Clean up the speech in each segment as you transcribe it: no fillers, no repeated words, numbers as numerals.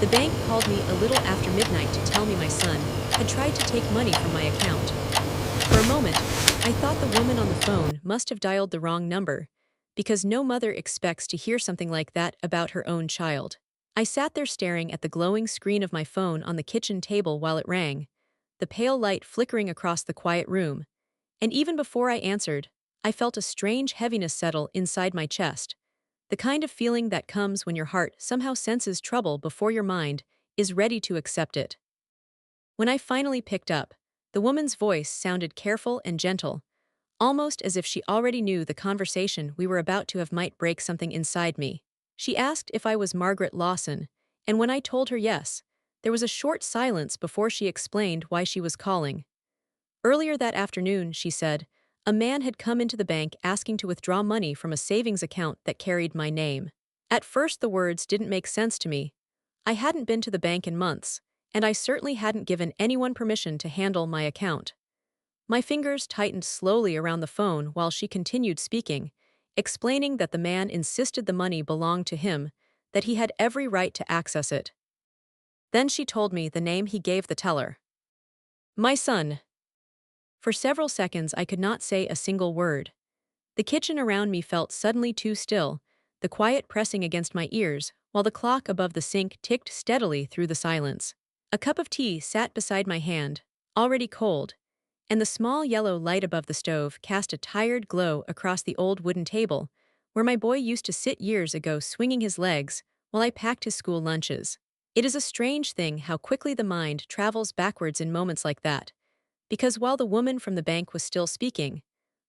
The bank called me a little after midnight to tell me my son had tried to take money from my account. For a moment, I thought the woman on the phone must have dialed the wrong number, because no mother expects to hear something like that about her own child. I sat there staring at the glowing screen of my phone on the kitchen table while it rang, the pale light flickering across the quiet room, and even before I answered, I felt a strange heaviness settle inside my chest, the kind of feeling that comes when your heart somehow senses trouble before your mind is ready to accept it. When I finally picked up, the woman's voice sounded careful and gentle, almost as if she already knew the conversation we were about to have might break something inside me. She asked if I was Margaret Lawson, and when I told her yes, there was a short silence before she explained why she was calling. Earlier that afternoon, she said, a man had come into the bank asking to withdraw money from a savings account that carried my name. At first, the words didn't make sense to me. I hadn't been to the bank in months, and I certainly hadn't given anyone permission to handle my account. My fingers tightened slowly around the phone while she continued speaking, explaining that the man insisted the money belonged to him, that he had every right to access it. Then she told me the name he gave the teller. My son. For several seconds I could not say a single word. The kitchen around me felt suddenly too still, the quiet pressing against my ears, while the clock above the sink ticked steadily through the silence. A cup of tea sat beside my hand, already cold, and the small yellow light above the stove cast a tired glow across the old wooden table, where my boy used to sit years ago swinging his legs while I packed his school lunches. It is a strange thing how quickly the mind travels backwards in moments like that, because while the woman from the bank was still speaking,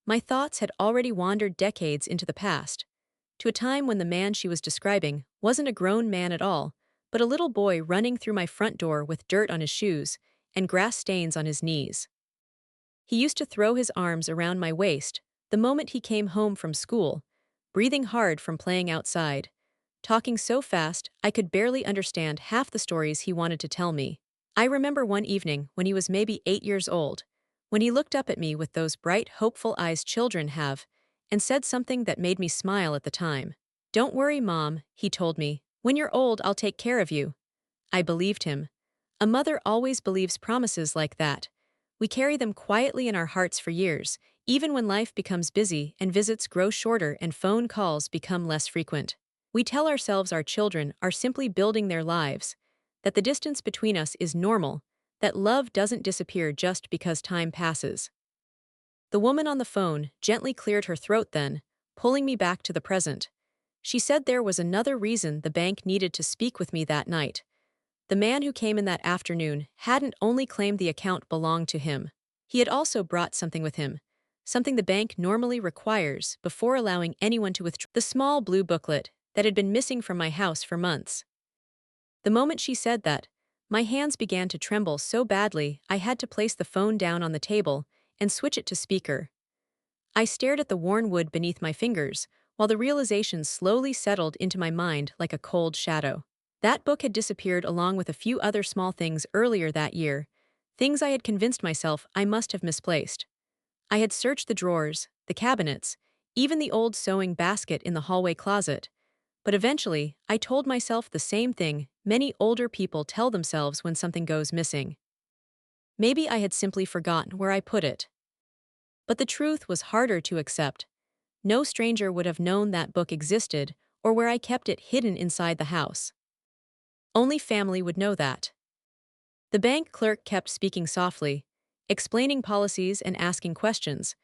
my thoughts had already wandered decades into the past, to a time when the man she was describing wasn't a grown man at all, but a little boy running through my front door with dirt on his shoes and grass stains on his knees. He used to throw his arms around my waist the moment he came home from school, breathing hard from playing outside, talking so fast I could barely understand half the stories he wanted to tell me. I remember one evening when he was maybe 8 years old, when he looked up at me with those bright, hopeful eyes children have, and said something that made me smile at the time. Don't worry, Mom, he told me. When you're old, I'll take care of you. I believed him. A mother always believes promises like that. We carry them quietly in our hearts for years, even when life becomes busy and visits grow shorter and phone calls become less frequent. We tell ourselves our children are simply building their lives, that the distance between us is normal, that love doesn't disappear just because time passes. The woman on the phone gently cleared her throat then, pulling me back to the present. She said there was another reason the bank needed to speak with me that night. The man who came in that afternoon hadn't only claimed the account belonged to him. He had also brought something with him, something the bank normally requires before allowing anyone to withdraw: the small blue booklet that had been missing from my house for months. The moment she said that, my hands began to tremble so badly I had to place the phone down on the table and switch it to speaker. I stared at the worn wood beneath my fingers, while the realization slowly settled into my mind like a cold shadow. That book had disappeared along with a few other small things earlier that year, things I had convinced myself I must have misplaced. I had searched the drawers, the cabinets, even the old sewing basket in the hallway closet, but eventually I told myself the same thing many older people tell themselves when something goes missing. Maybe I had simply forgotten where I put it. But the truth was harder to accept. No stranger would have known that book existed or where I kept it hidden inside the house. Only family would know that. The bank clerk kept speaking softly, explaining policies and asking questions,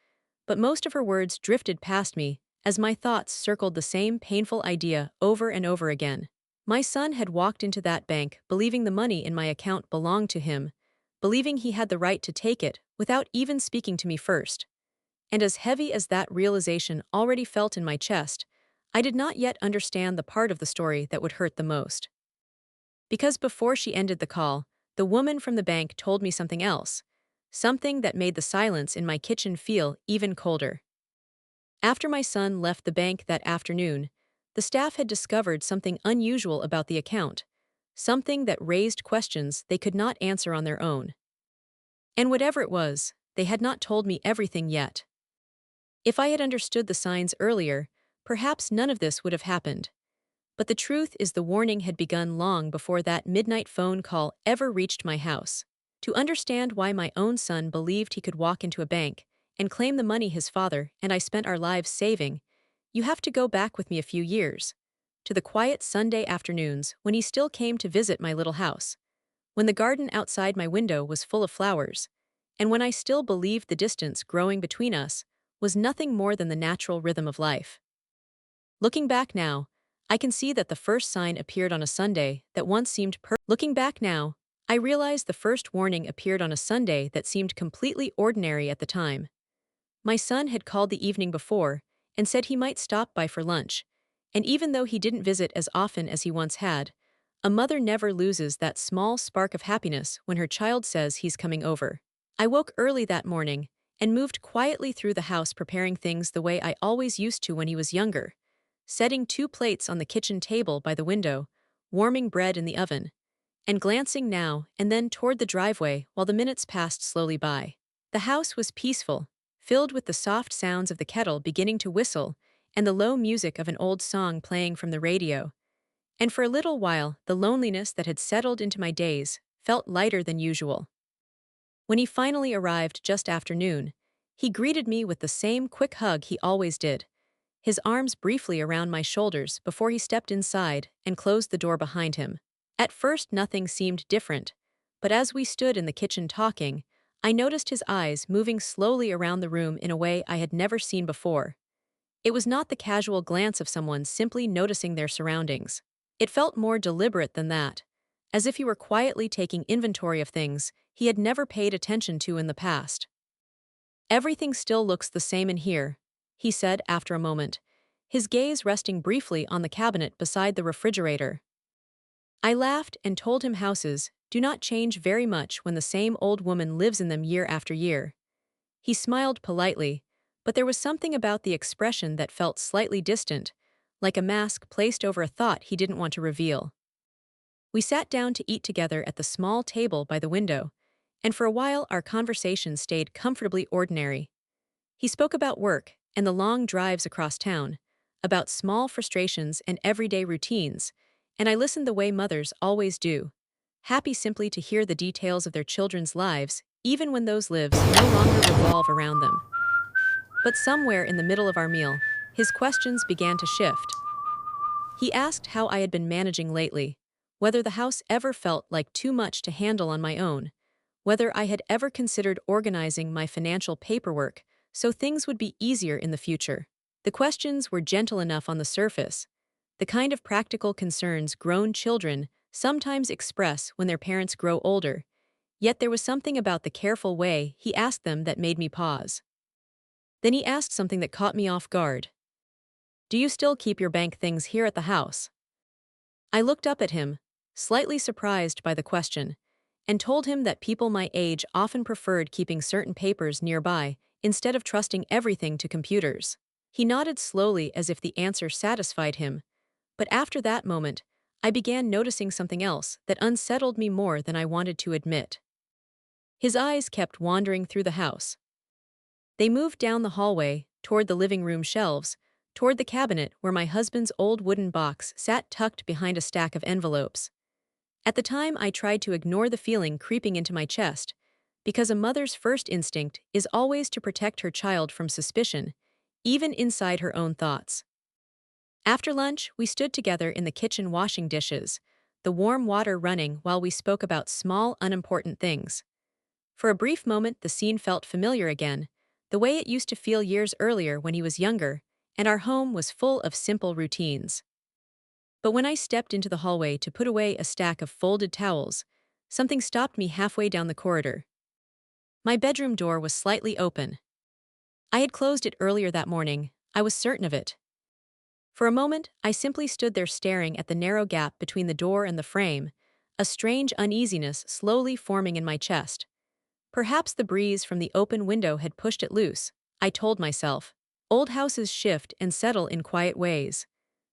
but most of her words drifted past me as my thoughts circled the same painful idea over and over again. My son had walked into that bank believing the money in my account belonged to him, believing he had the right to take it without even speaking to me first. And as heavy as that realization already felt in my chest, I did not yet understand the part of the story that would hurt the most. Because before she ended the call, the woman from the bank told me something else, something that made the silence in my kitchen feel even colder. After my son left the bank that afternoon, the staff had discovered something unusual about the account, something that raised questions they could not answer on their own. And whatever it was, they had not told me everything yet. If I had understood the signs earlier, perhaps none of this would have happened. But the truth is the warning had begun long before that midnight phone call ever reached my house. To understand why my own son believed he could walk into a bank and claim the money his father and I spent our lives saving, you have to go back with me a few years, to the quiet Sunday afternoons when he still came to visit my little house, when the garden outside my window was full of flowers, and when I still believed the distance growing between us was nothing more than the natural rhythm of life. Looking back now, I can see that the first sign appeared on a Sunday that once seemed Looking back now, I realize the first warning appeared on a Sunday that seemed completely ordinary at the time. My son had called the evening before and said he might stop by for lunch, and even though he didn't visit as often as he once had, a mother never loses that small spark of happiness when her child says he's coming over. I woke early that morning and moved quietly through the house preparing things the way I always used to when he was younger, setting 2 plates on the kitchen table by the window, warming bread in the oven, and glancing now and then toward the driveway while the minutes passed slowly by. The house was peaceful, filled with the soft sounds of the kettle beginning to whistle and the low music of an old song playing from the radio. And for a little while, the loneliness that had settled into my days felt lighter than usual. When he finally arrived just after noon, he greeted me with the same quick hug he always did, his arms briefly around my shoulders before he stepped inside and closed the door behind him. At first, nothing seemed different, but as we stood in the kitchen talking, I noticed his eyes moving slowly around the room in a way I had never seen before. It was not the casual glance of someone simply noticing their surroundings. It felt more deliberate than that, as if he were quietly taking inventory of things he had never paid attention to in the past. "Everything still looks the same in here," he said after a moment, his gaze resting briefly on the cabinet beside the refrigerator. I laughed and told him houses do not change very much when the same old woman lives in them year after year. He smiled politely, but there was something about the expression that felt slightly distant, like a mask placed over a thought he didn't want to reveal. We sat down to eat together at the small table by the window, and for a while our conversation stayed comfortably ordinary. He spoke about work and the long drives across town, about small frustrations and everyday routines, and I listened the way mothers always do, happy simply to hear the details of their children's lives, even when those lives no longer revolve around them. But somewhere in the middle of our meal, his questions began to shift. He asked how I had been managing lately, whether the house ever felt like too much to handle on my own, whether I had ever considered organizing my financial paperwork so things would be easier in the future. The questions were gentle enough on the surface, the kind of practical concerns grown children sometimes express when their parents grow older, yet there was something about the careful way he asked them that made me pause. Then he asked something that caught me off guard. "Do you still keep your bank things here at the house?" I looked up at him, slightly surprised by the question, and told him that people my age often preferred keeping certain papers nearby instead of trusting everything to computers. He nodded slowly as if the answer satisfied him, but after that moment, I began noticing something else that unsettled me more than I wanted to admit. His eyes kept wandering through the house. They moved down the hallway, toward the living room shelves, toward the cabinet where my husband's old wooden box sat tucked behind a stack of envelopes. At the time, I tried to ignore the feeling creeping into my chest, because a mother's first instinct is always to protect her child from suspicion, even inside her own thoughts. After lunch, we stood together in the kitchen washing dishes, the warm water running while we spoke about small, unimportant things. For a brief moment, the scene felt familiar again, the way it used to feel years earlier when he was younger, and our home was full of simple routines. But when I stepped into the hallway to put away a stack of folded towels, something stopped me halfway down the corridor. My bedroom door was slightly open. I had closed it earlier that morning, I was certain of it. For a moment, I simply stood there staring at the narrow gap between the door and the frame, a strange uneasiness slowly forming in my chest. Perhaps the breeze from the open window had pushed it loose, I told myself. Old houses shift and settle in quiet ways.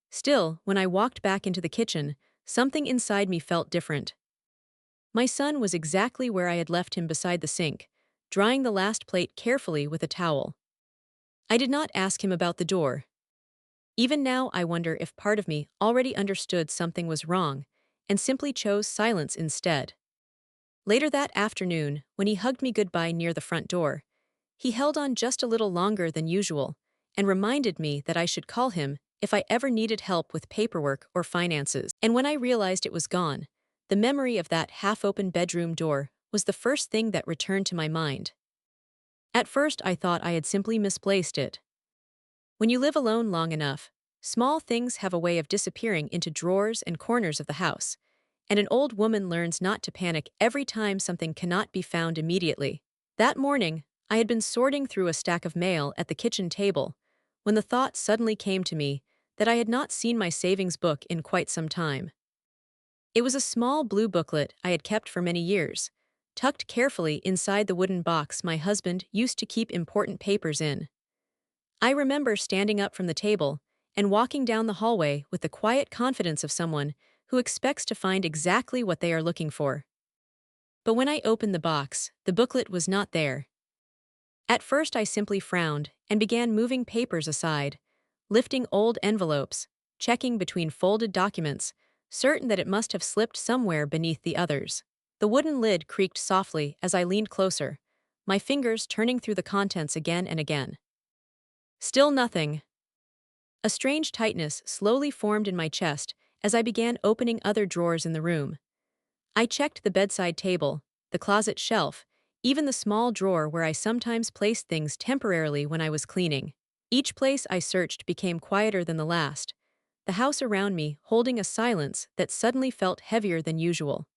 Still, when I walked back into the kitchen, something inside me felt different. My son was exactly where I had left him beside the sink, drying the last plate carefully with a towel. I did not ask him about the door. Even now, I wonder if part of me already understood something was wrong and simply chose silence instead. Later that afternoon, when he hugged me goodbye near the front door, he held on just a little longer than usual and reminded me that I should call him if I ever needed help with paperwork or finances. And when I realized it was gone, the memory of that half-open bedroom door was the first thing that returned to my mind. At first, I thought I had simply misplaced it. When you live alone long enough, small things have a way of disappearing into drawers and corners of the house, and an old woman learns not to panic every time something cannot be found immediately. That morning, I had been sorting through a stack of mail at the kitchen table when the thought suddenly came to me that I had not seen my savings book in quite some time. It was a small blue booklet I had kept for many years, tucked carefully inside the wooden box my husband used to keep important papers in. I remember standing up from the table and walking down the hallway with the quiet confidence of someone who expects to find exactly what they are looking for. But when I opened the box, the booklet was not there. At first, I simply frowned and began moving papers aside, lifting old envelopes, checking between folded documents, certain that it must have slipped somewhere beneath the others. The wooden lid creaked softly as I leaned closer, my fingers turning through the contents again and again. Still nothing. A strange tightness slowly formed in my chest as I began opening other drawers in the room. I checked the bedside table, the closet shelf, even the small drawer where I sometimes placed things temporarily when I was cleaning. Each place I searched became quieter than the last, the house around me holding a silence that suddenly felt heavier than usual.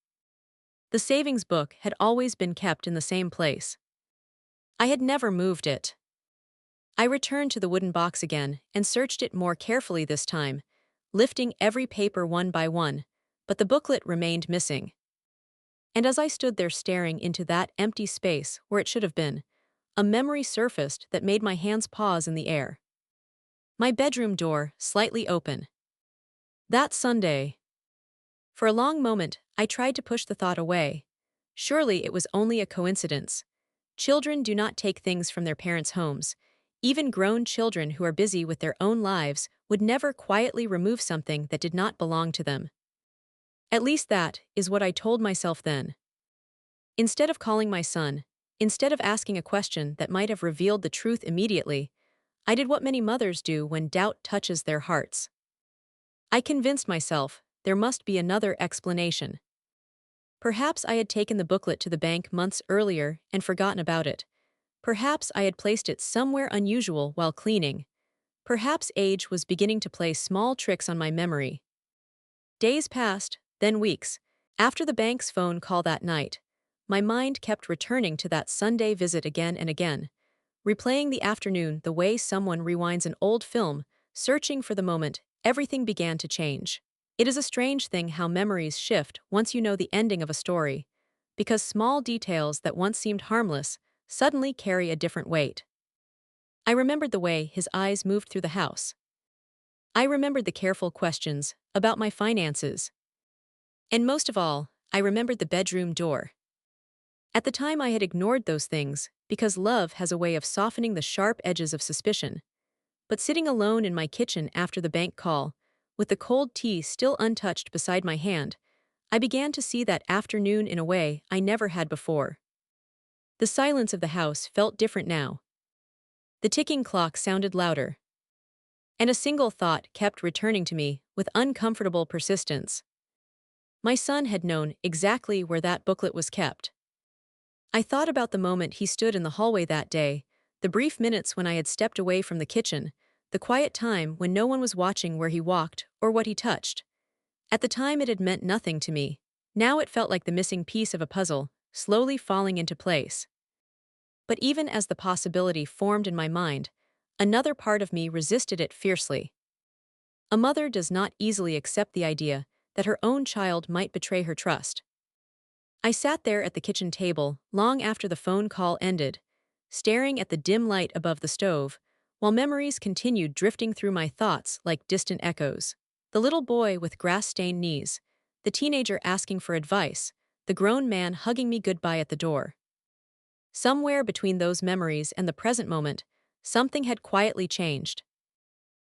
The savings book had always been kept in the same place. I had never moved it. I returned to the wooden box again and searched it more carefully this time, lifting every paper one by one, but the booklet remained missing. And as I stood there staring into that empty space where it should have been, a memory surfaced that made my hands pause in the air. My bedroom door, slightly open. That Sunday. For a long moment, I tried to push the thought away. Surely it was only a coincidence. Children do not take things from their parents' homes. Even grown children who are busy with their own lives would never quietly remove something that did not belong to them. At least that is what I told myself then. Instead of calling my son, instead of asking a question that might have revealed the truth immediately, I did what many mothers do when doubt touches their hearts. I convinced myself there must be another explanation. Perhaps I had taken the booklet to the bank months earlier and forgotten about it. Perhaps I had placed it somewhere unusual while cleaning. Perhaps age was beginning to play small tricks on my memory. Days passed, then weeks. After the bank's phone call that night, my mind kept returning to that Sunday visit again and again, replaying the afternoon the way someone rewinds an old film, searching for the moment everything began to change. It is a strange thing how memories shift once you know the ending of a story, because small details that once seemed harmless suddenly carry a different weight. I remembered the way his eyes moved through the house. I remembered the careful questions about my finances. And most of all, I remembered the bedroom door. At the time, I had ignored those things because love has a way of softening the sharp edges of suspicion. But sitting alone in my kitchen after the bank call, with the cold tea still untouched beside my hand, I began to see that afternoon in a way I never had before. The silence of the house felt different now. The ticking clock sounded louder. And a single thought kept returning to me with uncomfortable persistence. My son had known exactly where that booklet was kept. I thought about the moment he stood in the hallway that day, the brief minutes when I had stepped away from the kitchen, the quiet time when no one was watching where he walked or what he touched. At the time, it had meant nothing to me. Now it felt like the missing piece of a puzzle, slowly falling into place. But even as the possibility formed in my mind, another part of me resisted it fiercely. A mother does not easily accept the idea that her own child might betray her trust. I sat there at the kitchen table long after the phone call ended, staring at the dim light above the stove, while memories continued drifting through my thoughts like distant echoes. The little boy with grass-stained knees, the teenager asking for advice, the grown man hugging me goodbye at the door. Somewhere between those memories and the present moment, something had quietly changed.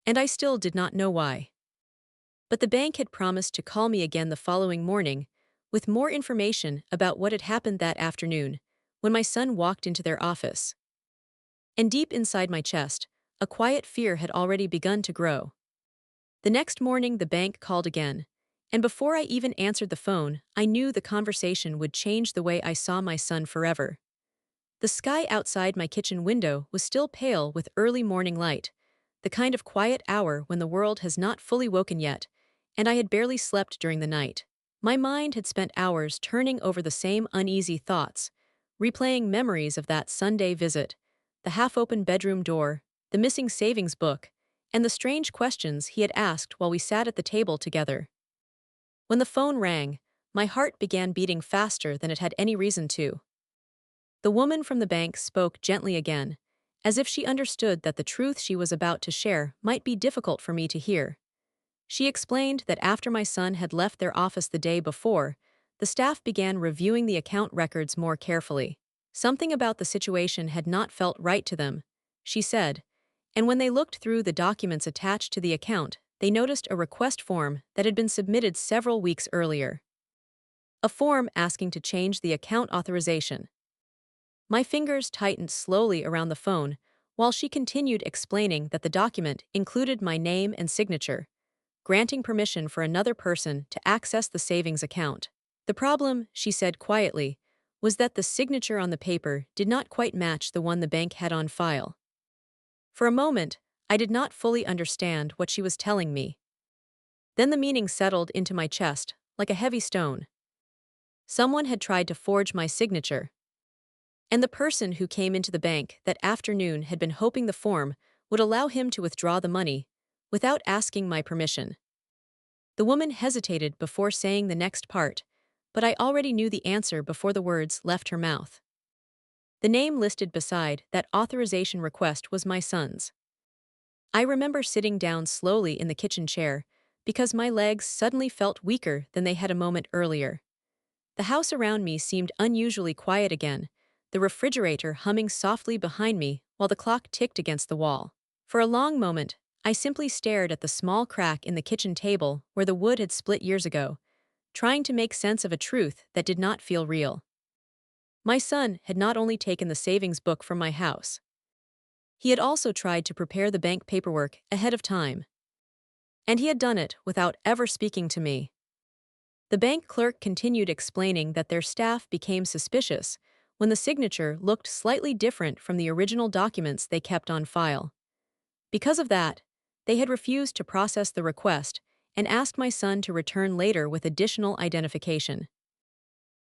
and I still did not know why. But the bank had promised to call me again the following morning with more information about what had happened that afternoon when my son walked into their office. And deep inside my chest, a quiet fear had already begun to grow. The next morning, the bank called again, and before I even answered the phone, I knew the conversation would change the way I saw my son forever. The sky outside my kitchen window was still pale with early morning light, the kind of quiet hour when the world has not fully woken yet, and I had barely slept during the night. My mind had spent hours turning over the same uneasy thoughts, replaying memories of that Sunday visit, the half-open bedroom door, the missing savings book, and the strange questions he had asked while we sat at the table together. When the phone rang, my heart began beating faster than it had any reason to. The woman from the bank spoke gently again, as if she understood that the truth she was about to share might be difficult for me to hear. She explained that after my son had left their office the day before, the staff began reviewing the account records more carefully. Something about the situation had not felt right to them, she said, and when they looked through the documents attached to the account, they noticed a request form that had been submitted several weeks earlier. A form asking to change the account authorization. My fingers tightened slowly around the phone while she continued explaining that the document included my name and signature, granting permission for another person to access the savings account. The problem, she said quietly, was that the signature on the paper did not quite match the one the bank had on file. For a moment, I did not fully understand what she was telling me. Then the meaning settled into my chest, like a heavy stone. Someone had tried to forge my signature. And the person who came into the bank that afternoon had been hoping the form would allow him to withdraw the money without asking my permission. The woman hesitated before saying the next part, but I already knew the answer before the words left her mouth. The name listed beside that authorization request was my son's. I remember sitting down slowly in the kitchen chair because my legs suddenly felt weaker than they had a moment earlier. The house around me seemed unusually quiet again, the refrigerator humming softly behind me while the clock ticked against the wall. For a long moment, I simply stared at the small crack in the kitchen table where the wood had split years ago, trying to make sense of a truth that did not feel real. My son had not only taken the savings book from my house. He had also tried to prepare the bank paperwork ahead of time. And he had done it without ever speaking to me. The bank clerk continued explaining that their staff became suspicious when the signature looked slightly different from the original documents they kept on file. Because of that, they had refused to process the request and asked my son to return later with additional identification.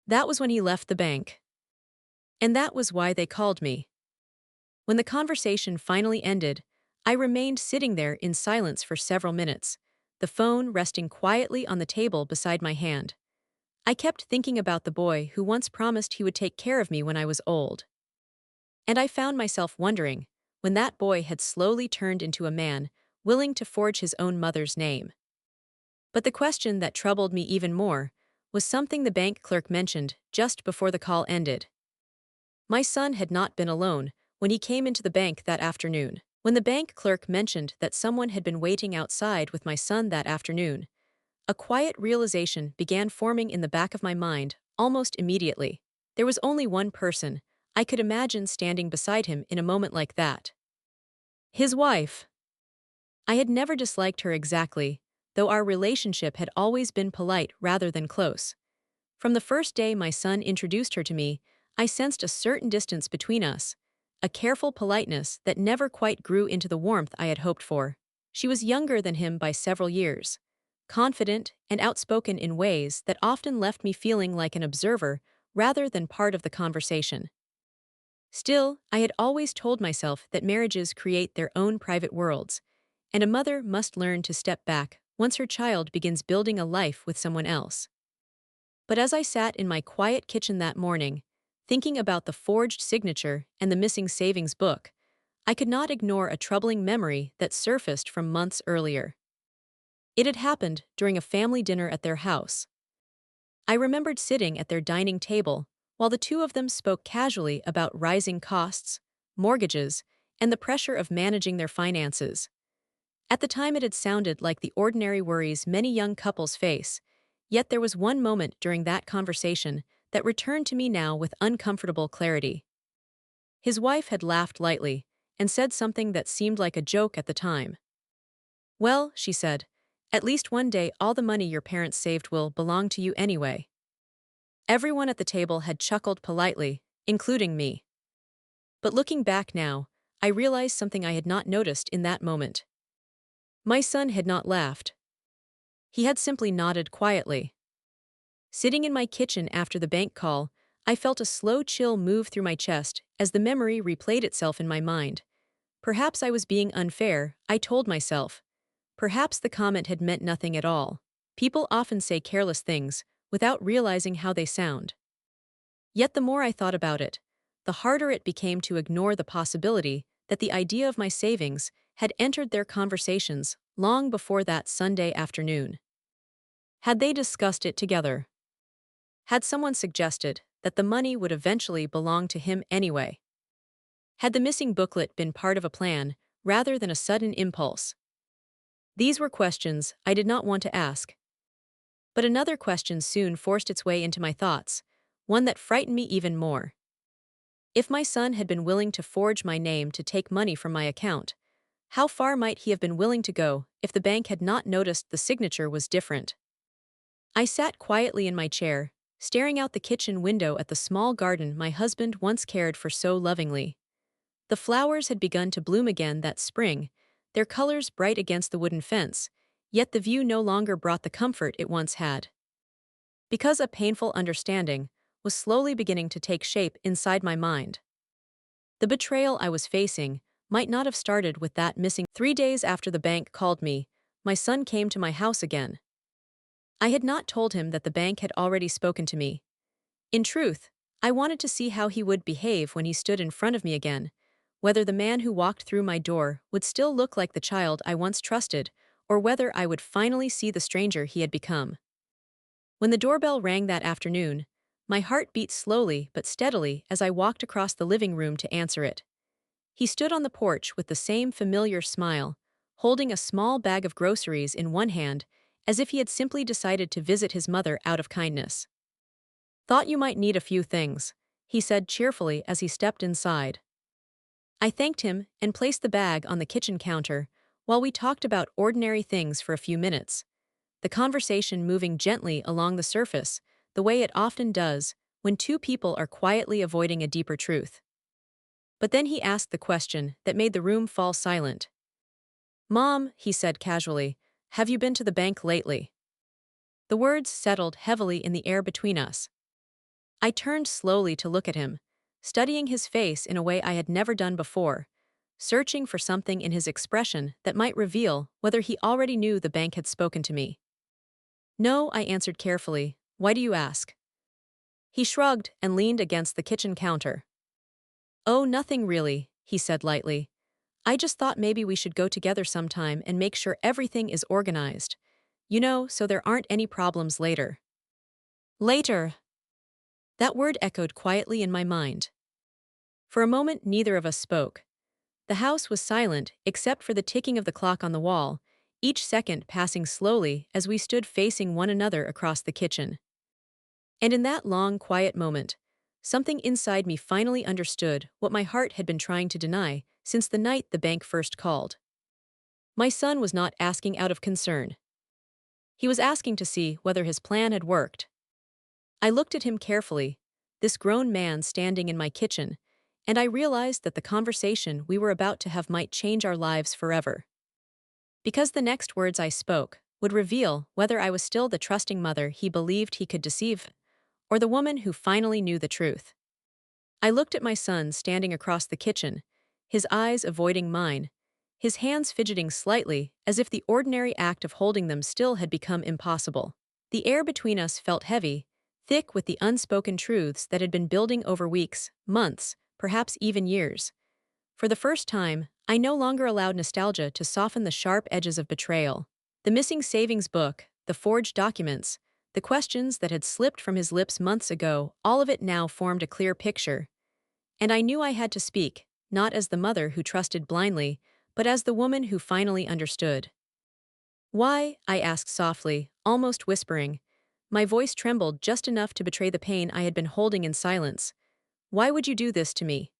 That was when he left the bank. And that was why they called me. When the conversation finally ended, I remained sitting there in silence for several minutes, the phone resting quietly on the table beside my hand. I kept thinking about the boy who once promised he would take care of me when I was old. And I found myself wondering when that boy had slowly turned into a man willing to forge his own mother's name. But the question that troubled me even more was something the bank clerk mentioned just before the call ended. My son had not been alone when he came into the bank that afternoon. When the bank clerk mentioned that someone had been waiting outside with my son that afternoon, a quiet realization began forming in the back of my mind almost immediately. There was only one person I could imagine standing beside him in a moment like that. His wife. I had never disliked her exactly, though our relationship had always been polite rather than close. From the first day my son introduced her to me, I sensed a certain distance between us, a careful politeness that never quite grew into the warmth I had hoped for. She was younger than him by several years, confident and outspoken in ways that often left me feeling like an observer rather than part of the conversation. Still, I had always told myself that marriages create their own private worlds, and a mother must learn to step back once her child begins building a life with someone else. But as I sat in my quiet kitchen that morning, thinking about the forged signature and the missing savings book, I could not ignore a troubling memory that surfaced from months earlier. It had happened during a family dinner at their house. I remembered sitting at their dining table while the two of them spoke casually about rising costs, mortgages, and the pressure of managing their finances. At the time, it had sounded like the ordinary worries many young couples face, yet there was one moment during that conversation that returned to me now with uncomfortable clarity. His wife had laughed lightly and said something that seemed like a joke at the time. "Well," she said, "at least one day all the money your parents saved will belong to you anyway." Everyone at the table had chuckled politely, including me. But looking back now, I realized something I had not noticed in that moment. My son had not laughed. He had simply nodded quietly. Sitting in my kitchen after the bank call, I felt a slow chill move through my chest as the memory replayed itself in my mind. Perhaps I was being unfair, I told myself. Perhaps the comment had meant nothing at all. People often say careless things without realizing how they sound. Yet the more I thought about it, the harder it became to ignore the possibility that the idea of my savings had entered their conversations long before that Sunday afternoon. Had they discussed it together? Had someone suggested that the money would eventually belong to him anyway? Had the missing booklet been part of a plan rather than a sudden impulse? These were questions I did not want to ask. But another question soon forced its way into my thoughts, one that frightened me even more. If my son had been willing to forge my name to take money from my account, how far might he have been willing to go if the bank had not noticed the signature was different? I sat quietly in my chair, staring out the kitchen window at the small garden my husband once cared for so lovingly. The flowers had begun to bloom again that spring, their colors bright against the wooden fence, yet the view no longer brought the comfort it once had. Because a painful understanding was slowly beginning to take shape inside my mind. The betrayal I was facing might not have started with that missing. 3 days after the bank called me, my son came to my house again. I had not told him that the bank had already spoken to me. In truth, I wanted to see how he would behave when he stood in front of me again, whether the man who walked through my door would still look like the child I once trusted, or whether I would finally see the stranger he had become. When the doorbell rang that afternoon, my heart beat slowly but steadily as I walked across the living room to answer it. He stood on the porch with the same familiar smile, holding a small bag of groceries in one hand, as if he had simply decided to visit his mother out of kindness. "Thought you might need a few things," he said cheerfully as he stepped inside. I thanked him and placed the bag on the kitchen counter while we talked about ordinary things for a few minutes, the conversation moving gently along the surface, the way it often does when two people are quietly avoiding a deeper truth. But then he asked the question that made the room fall silent. "Mom," he said casually, "have you been to the bank lately?" The words settled heavily in the air between us. I turned slowly to look at him, studying his face in a way I had never done before, searching for something in his expression that might reveal whether he already knew the bank had spoken to me. "No," I answered carefully. "Why do you ask?" He shrugged and leaned against the kitchen counter. "Oh, nothing really," he said lightly. "I just thought maybe we should go together sometime and make sure everything is organized. So there aren't any problems later." Later. That word echoed quietly in my mind. For a moment, neither of us spoke. The house was silent except for the ticking of the clock on the wall, each second passing slowly as we stood facing one another across the kitchen. And in that long, quiet moment, something inside me finally understood what my heart had been trying to deny since the night the bank first called. My son was not asking out of concern. He was asking to see whether his plan had worked. I looked at him carefully, this grown man standing in my kitchen, and I realized that the conversation we were about to have might change our lives forever. Because the next words I spoke would reveal whether I was still the trusting mother he believed he could deceive, or the woman who finally knew the truth. I looked at my son standing across the kitchen, his eyes avoiding mine, his hands fidgeting slightly as if the ordinary act of holding them still had become impossible. The air between us felt heavy, thick with the unspoken truths that had been building over weeks, months, perhaps even years. For the first time, I no longer allowed nostalgia to soften the sharp edges of betrayal. The missing savings book, the forged documents, the questions that had slipped from his lips months ago, all of it now formed a clear picture. And I knew I had to speak, not as the mother who trusted blindly, but as the woman who finally understood. Why? I asked softly, almost whispering. My voice trembled just enough to betray the pain I had been holding in silence. Why would you do this to me?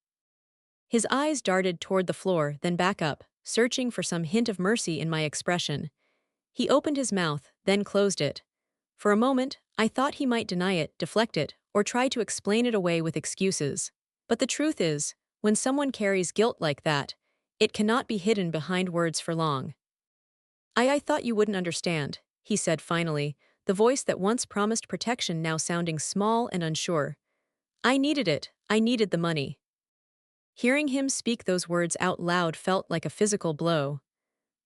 His eyes darted toward the floor, then back up, searching for some hint of mercy in my expression. He opened his mouth, then closed it. For a moment, I thought he might deny it, deflect it, or try to explain it away with excuses. But the truth is, when someone carries guilt like that, it cannot be hidden behind words for long. I thought you wouldn't understand, he said finally, the voice that once promised protection now sounding small and unsure. I needed it, I needed the money. Hearing him speak those words out loud felt like a physical blow.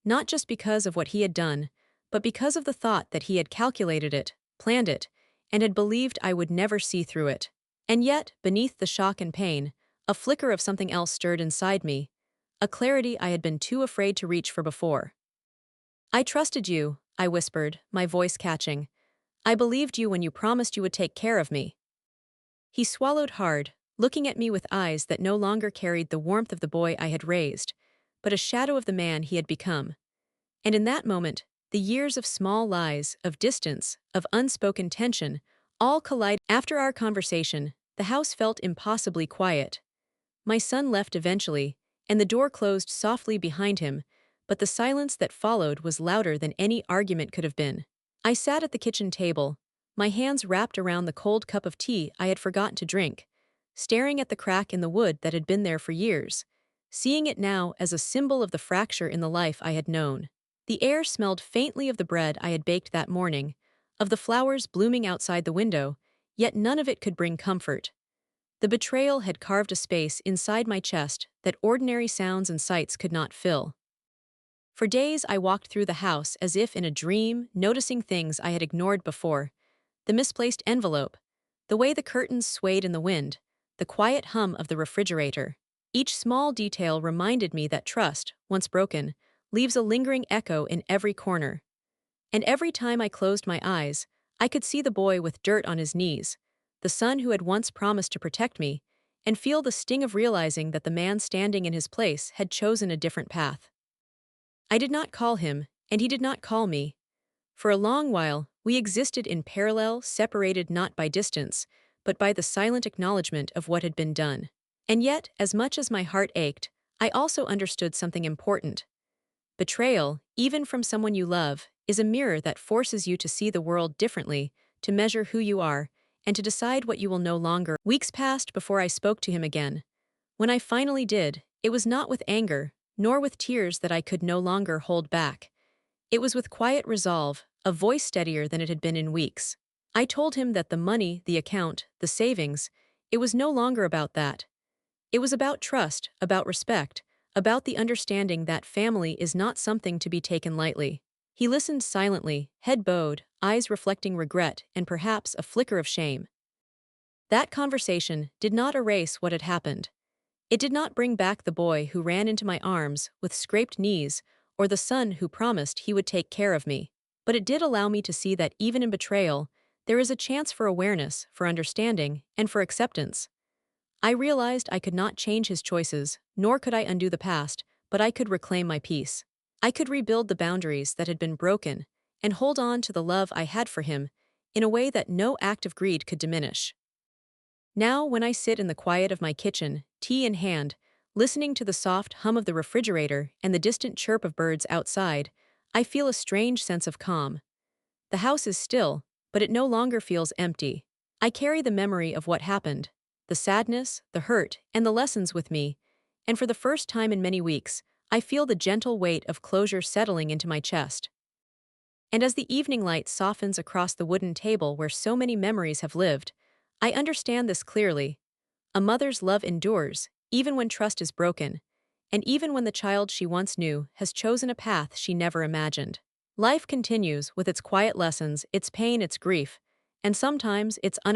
Not just because of what he had done, but because of the thought that he had calculated it, planned it, and had believed I would never see through it. And yet, beneath the shock and pain, a flicker of something else stirred inside me, a clarity I had been too afraid to reach for before. I trusted you, I whispered, my voice catching. I believed you when you promised you would take care of me. He swallowed hard, looking at me with eyes that no longer carried the warmth of the boy I had raised, but a shadow of the man he had become. And in that moment, the years of small lies, of distance, of unspoken tension, all collided. After our conversation, the house felt impossibly quiet. My son left eventually, and the door closed softly behind him, but the silence that followed was louder than any argument could have been. I sat at the kitchen table, my hands wrapped around the cold cup of tea I had forgotten to drink, staring at the crack in the wood that had been there for years, seeing it now as a symbol of the fracture in the life I had known. The air smelled faintly of the bread I had baked that morning, of the flowers blooming outside the window, yet none of it could bring comfort. The betrayal had carved a space inside my chest that ordinary sounds and sights could not fill. For days I walked through the house as if in a dream, noticing things I had ignored before. The misplaced envelope, the way the curtains swayed in the wind, the quiet hum of the refrigerator. Each small detail reminded me that trust, once broken, leaves a lingering echo in every corner. And every time I closed my eyes, I could see the boy with dirt on his knees, the son who had once promised to protect me, and feel the sting of realizing that the man standing in his place had chosen a different path. I did not call him, and he did not call me. For a long while, we existed in parallel, separated not by distance, but by the silent acknowledgement of what had been done. And yet, as much as my heart ached, I also understood something important. Betrayal, even from someone you love, is a mirror that forces you to see the world differently, to measure who you are, and to decide what you will no longer. Weeks passed before I spoke to him again. When I finally did, it was not with anger, nor with tears that I could no longer hold back. It was with quiet resolve, a voice steadier than it had been in weeks. I told him that the money, the account, the savings, it was no longer about that. It was about trust, about respect, about the understanding that family is not something to be taken lightly. He listened silently, head bowed, eyes reflecting regret and perhaps a flicker of shame. That conversation did not erase what had happened. It did not bring back the boy who ran into my arms with scraped knees or the son who promised he would take care of me. But it did allow me to see that even in betrayal, there is a chance for awareness, for understanding, and for acceptance. I realized I could not change his choices, nor could I undo the past, but I could reclaim my peace. I could rebuild the boundaries that had been broken, and hold on to the love I had for him in a way that no act of greed could diminish. Now, when I sit in the quiet of my kitchen, tea in hand, listening to the soft hum of the refrigerator and the distant chirp of birds outside, I feel a strange sense of calm. The house is still, but it no longer feels empty. I carry the memory of what happened, the sadness, the hurt, and the lessons with me, and for the first time in many weeks, I feel the gentle weight of closure settling into my chest. And as the evening light softens across the wooden table where so many memories have lived, I understand this clearly. A mother's love endures, even when trust is broken, and even when the child she once knew has chosen a path she never imagined. Life continues with its quiet lessons, its pain, its grief, and sometimes its unexpected